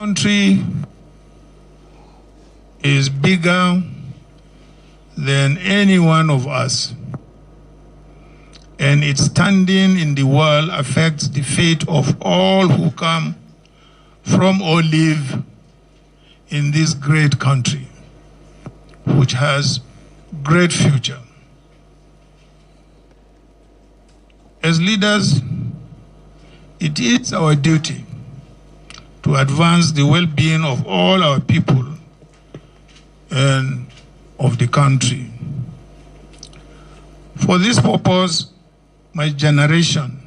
Country is bigger than any one of us, and its standing in the world affects the fate of all who come from or live in this great country, which has great future. As leaders, it is our duty to advance the well-being of all our people and of the country. For this purpose, my generation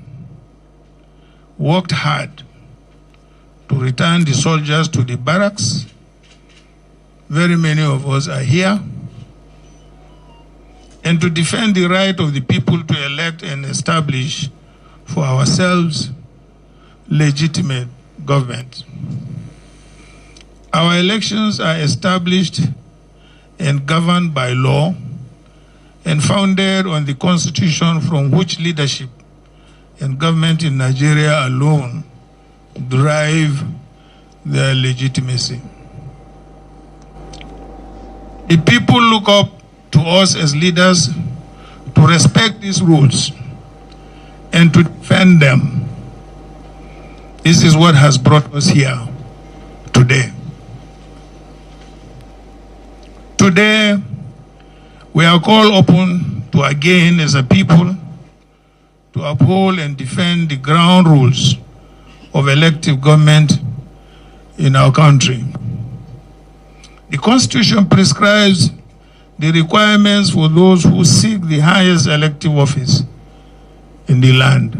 worked hard to return the soldiers to the barracks. Very many of us are here. And to defend the right of the people to elect and establish for ourselves legitimate government. Our elections are established and governed by law and founded on the Constitution, from which leadership and government in Nigeria alone derive their legitimacy. The people look up to us as leaders to respect these rules and to defend them. This is what has brought us here today. Today, we are called upon to again, as a people, to uphold and defend the ground rules of elective government in our country. The Constitution prescribes the requirements for those who seek the highest elective office in the land.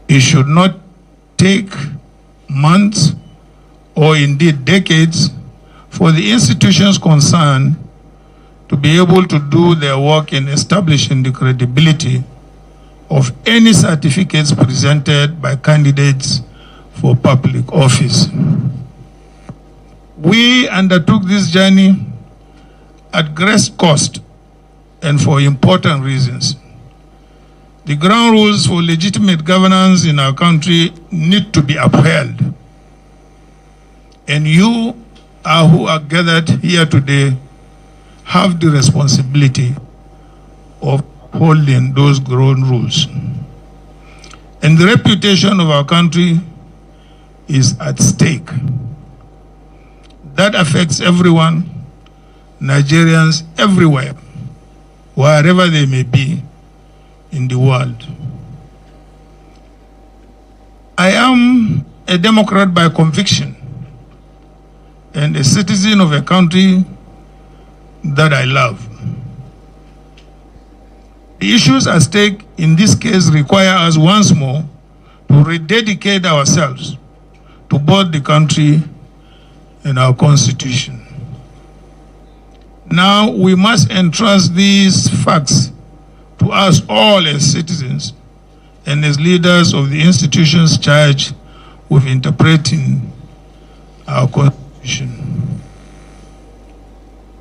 It should not take months or indeed decades for the institutions concerned to be able to do their work in establishing the credibility of any certificates presented by candidates for public office. We undertook this journey at great cost and for important reasons. The ground rules for legitimate governance in our country need to be upheld. And you who are gathered here today have the responsibility of holding those ground rules. And the reputation of our country is at stake. That affects everyone, Nigerians everywhere, wherever they may be in the world. I am a Democrat by conviction and a citizen of a country that I love. The issues at stake in this case require us once more to rededicate ourselves to both the country and our Constitution. Now we must entrust these facts to us all as citizens and as leaders of the institutions charged with interpreting our Constitution.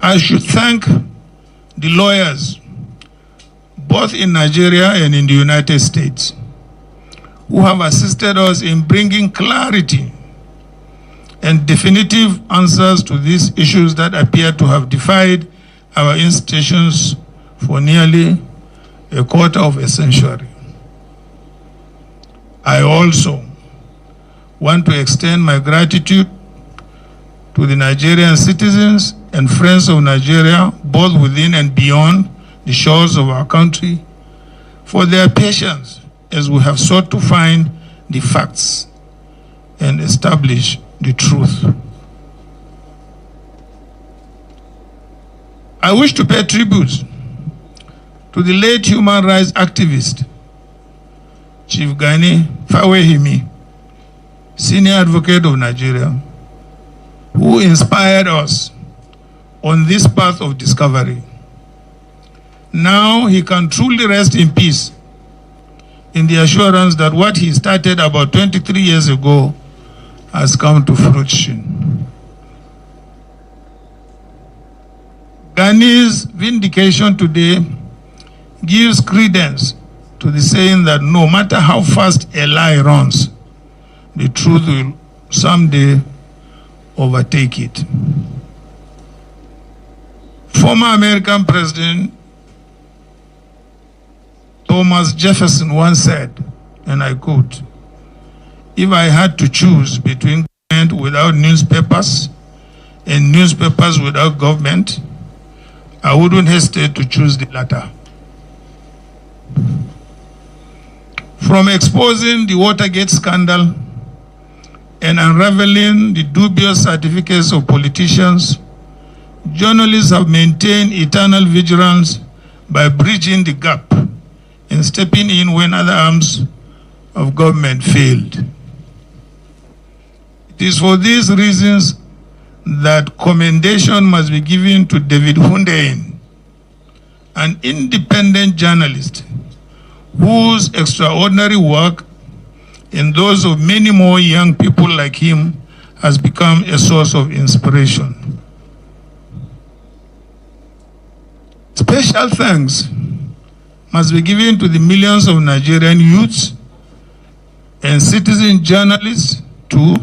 I should thank the lawyers, both in Nigeria and in the United States, who have assisted us in bringing clarity and definitive answers to these issues that appear to have defied our institutions for nearly a quarter of a century. I also want to extend my gratitude to the Nigerian citizens and friends of Nigeria, both within and beyond the shores of our country, for their patience as we have sought to find the facts and establish the truth. I wish to pay tribute to the late human rights activist, Chief Gani Fawehimi, senior advocate of Nigeria, who inspired us on this path of discovery. Now he can truly rest in peace in the assurance that what he started about 23 years ago has come to fruition. Gani's vindication today gives credence to the saying that no matter how fast a lie runs, the truth will someday overtake it. Former American President Thomas Jefferson once said, and I quote, "If I had to choose between government without newspapers and newspapers without government, I wouldn't hesitate to choose the latter." From exposing the Watergate scandal and unraveling the dubious certificates of politicians, journalists have maintained eternal vigilance by bridging the gap and stepping in when other arms of government failed. It is for these reasons that commendation must be given to David Hundeyin, an independent journalist whose extraordinary work and those of many more young people like him has become a source of inspiration. Special thanks must be given to the millions of Nigerian youths and citizen journalists too,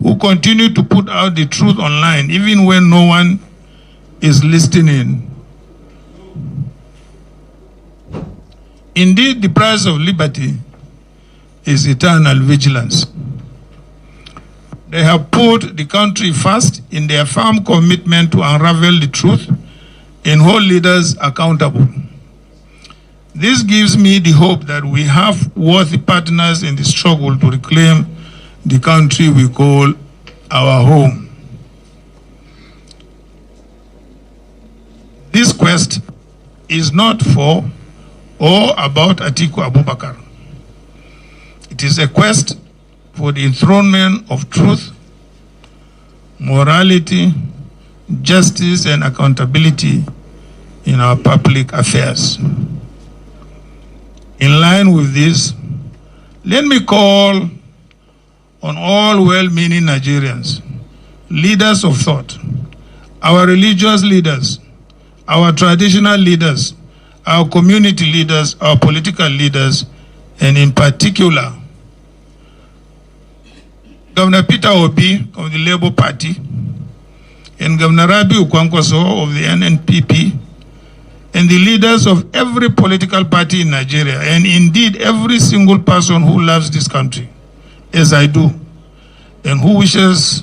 who continue to put out the truth online even when no one is listening. Indeed, the price of liberty is eternal vigilance. They have put the country first in their firm commitment to unravel the truth and hold leaders accountable. This gives me the hope that we have worthy partners in the struggle to reclaim the country we call our home. This quest is not for or about Atiku Abubakar. It is a quest for the enthronement of truth, morality, justice, and accountability in our public affairs. In line with this, let me call on all well-meaning Nigerians, leaders of thought, our religious leaders, our traditional leaders, our community leaders, our political leaders, and in particular, Governor Peter Obi of the Labour Party and Governor Rabi Ukwankwaso of the NNPP and the leaders of every political party in Nigeria, and indeed every single person who loves this country, as I do, and who wishes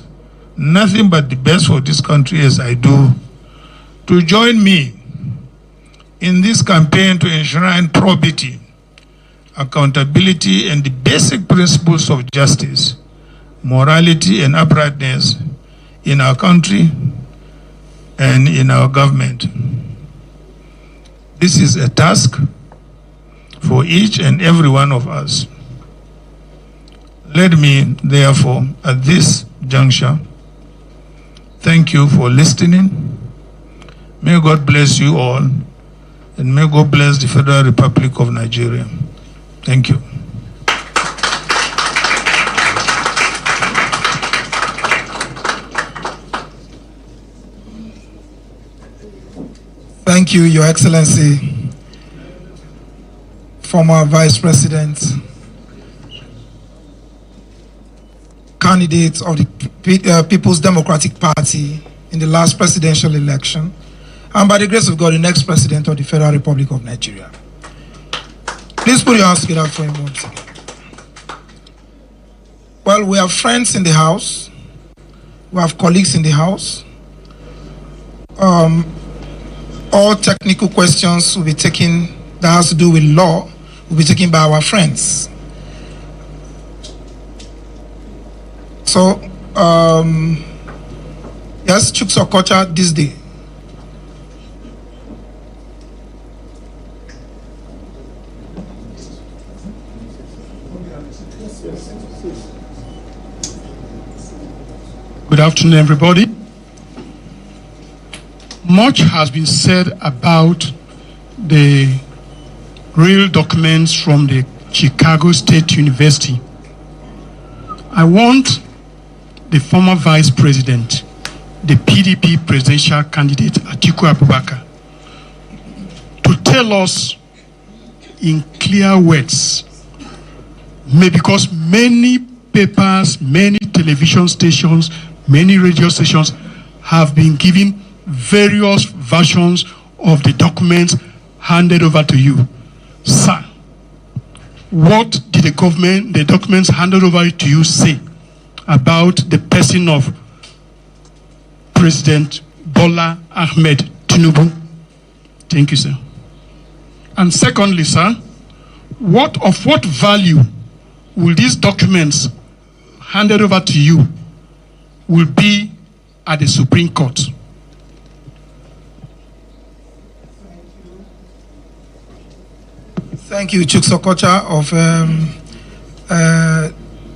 nothing but the best for this country as I do, to join me in this campaign to enshrine probity, accountability, and the basic principles of justice, morality, and uprightness in our country and in our government. This is a task for each and every one of us. Let me, therefore, at this juncture, thank you for listening. May God bless you all, and may God bless the Federal Republic of Nigeria. Thank you. Thank you, Your Excellency, former Vice President, candidate of the People's Democratic Party in the last presidential election, and by the grace of God, the next President of the Federal Republic of Nigeria. Please put your hands together for him once again. Well, we have friends in the house, we have colleagues in the house. All technical questions will be taken that has to do with law will be taken by our friends. So, yes, Chuksokocha this day. Good afternoon, everybody. Much has been said about the real documents from the Chicago State University. I want the former Vice President, the PDP presidential candidate, Atiku Abubakar, to tell us in clear words, because many papers, many television stations, many radio stations have been giving various versions of the documents handed over to you. Sir, what did the documents handed over to you say about the person of President Bola Ahmed Tinubu? Thank you, sir. And secondly, sir, what value will these documents handed over to you will be at the Supreme Court? Thank you, Chuk Sokocha of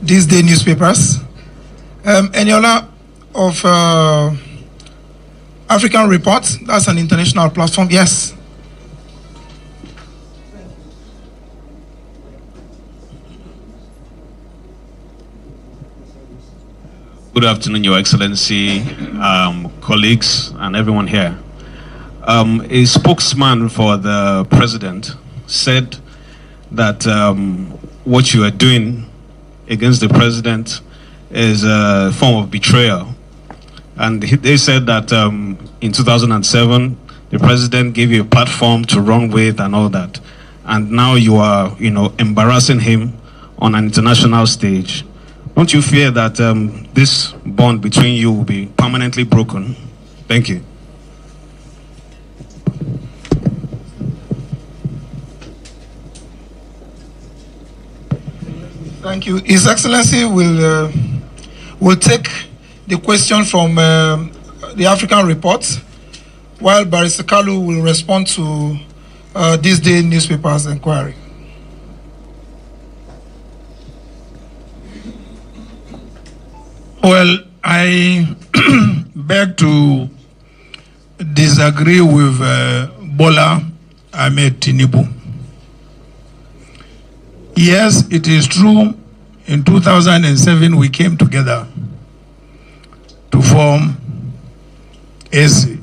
These Day newspapers. Eniola of African Report, that's an international platform, yes. Good afternoon, Your Excellency, colleagues, and everyone here. A spokesman for the president said that what you are doing against the president is a form of betrayal. And they said that in 2007, the president gave you a platform to run with and all that. And now you are, embarrassing him on an international stage. Don't you fear that this bond between you will be permanently broken? Thank you. Thank you. His Excellency will take the question from the African Report, while Barrister Kalu will respond to This Day newspaper's inquiry. Well, I beg to disagree with Bola Ahmed Tinubu. Yes, it is true, in 2007 we came together to form AC.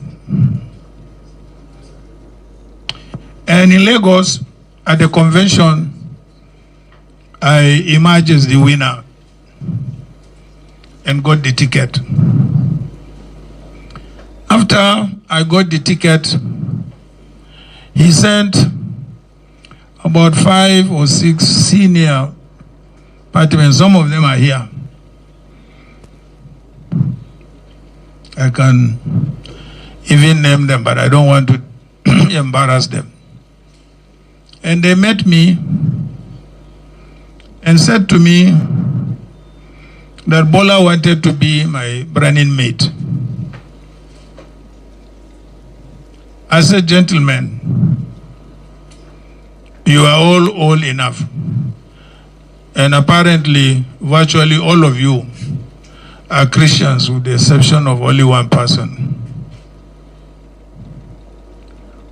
And in Lagos, at the convention, I emerged as the winner and got the ticket. After I got the ticket, he sent about 5 or 6 senior partymen. Some of them are here. I can even name them, but I don't want to embarrass them. And they met me and said to me that Bola wanted to be my running mate. I said, gentlemen, you are all old enough. And apparently, virtually all of you are Christians with the exception of only one person.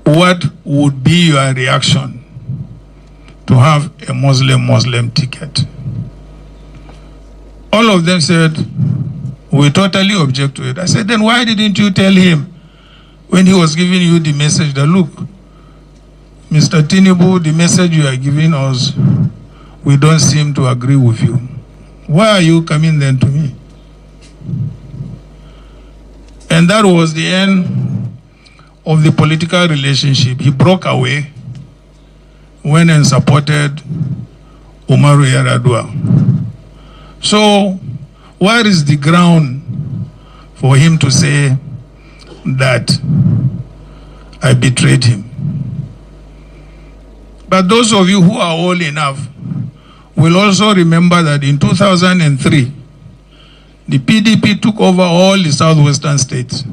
What would be your reaction to have a Muslim ticket? All of them said, we totally object to it. I said, then why didn't you tell him when he was giving you the message that, look, Mr. Tinubu, the message you are giving us, we don't seem to agree with you. Why are you coming then to me? And that was the end of the political relationship. He broke away, went and supported Umaru Yar'Adua. So, where is the ground for him to say that I betrayed him? But those of you who are old enough will also remember that in 2003, the PDP took over all the southwestern states,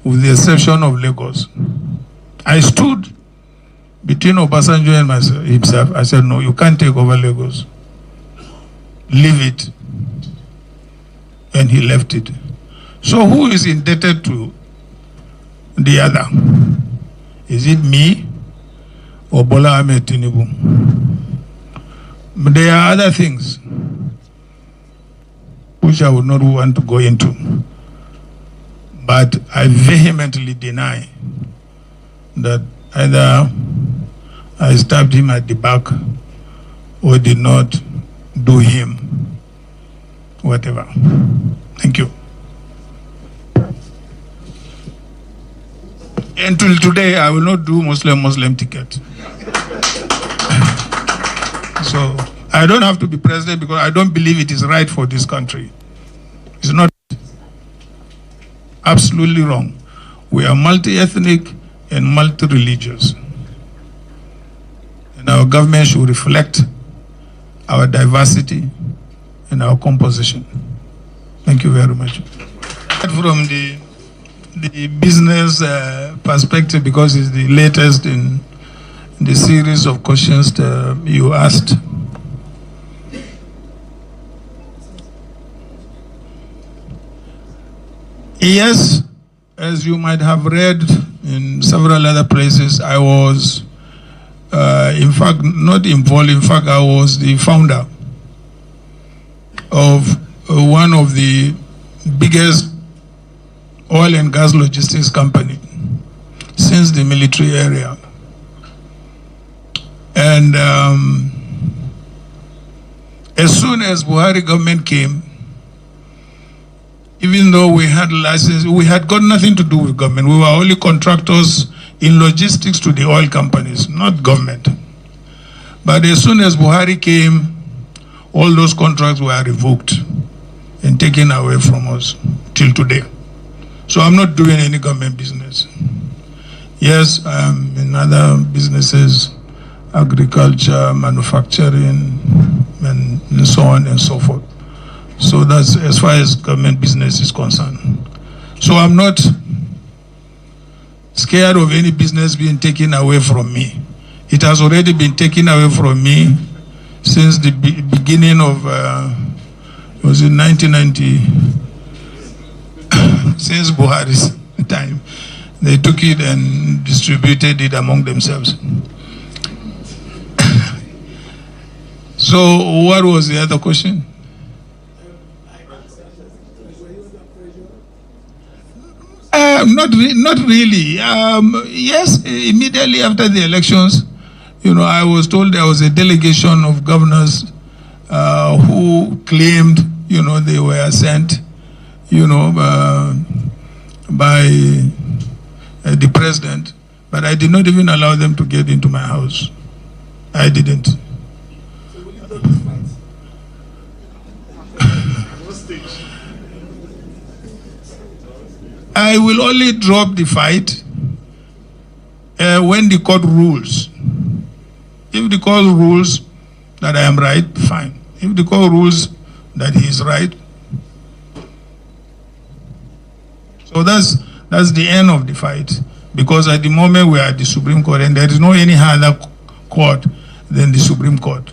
with the exception of Lagos. I stood between Obasanjo and himself. I said, no, you can't take over Lagos. Leave it. And he left it. So who is indebted to the other? Is it me or Bola Ahmed Tinubu? But there are other things which I would not want to go into. But I vehemently deny that either I stabbed him at the back or did not do him whatever. Thank you. Until today, I will not do Muslim ticket. So I don't have to be president because I don't believe it is right for this country. It's not absolutely wrong. We are multi-ethnic and multi-religious. And our government should reflect our diversity and our composition. Thank you very much. From the business perspective, because it's the latest in the series of questions that you asked. Yes, as you might have read in several other places, I was, in fact, not involved. In fact, I was the founder of one of the biggest oil and gas logistics company since the military area. And as soon as Buhari government came, even though we had license, we had got nothing to do with government. We were only contractors in logistics to the oil companies, not government. But as soon as Buhari came, all those contracts were revoked and taken away from us till today. So I'm not doing any government business. Yes, I'm in other businesses, agriculture, manufacturing, and so on and so forth. So that's as far as government business is concerned. So I'm not scared of any business being taken away from me. It has already been taken away from me since the beginning of, was it 1990? Since Buhari's time. They took it and distributed it among themselves. So what was the other question? Not really. Yes, immediately after the elections, I was told there was a delegation of governors who claimed, they were sent, by the president, but I did not even allow them to get into my house. I didn't. I will only drop the fight when the court rules. If the court rules that I am right, fine. If the court rules that he is right, so that's the end of the fight. Because at the moment we are at the Supreme Court and there is no any other court than the Supreme Court.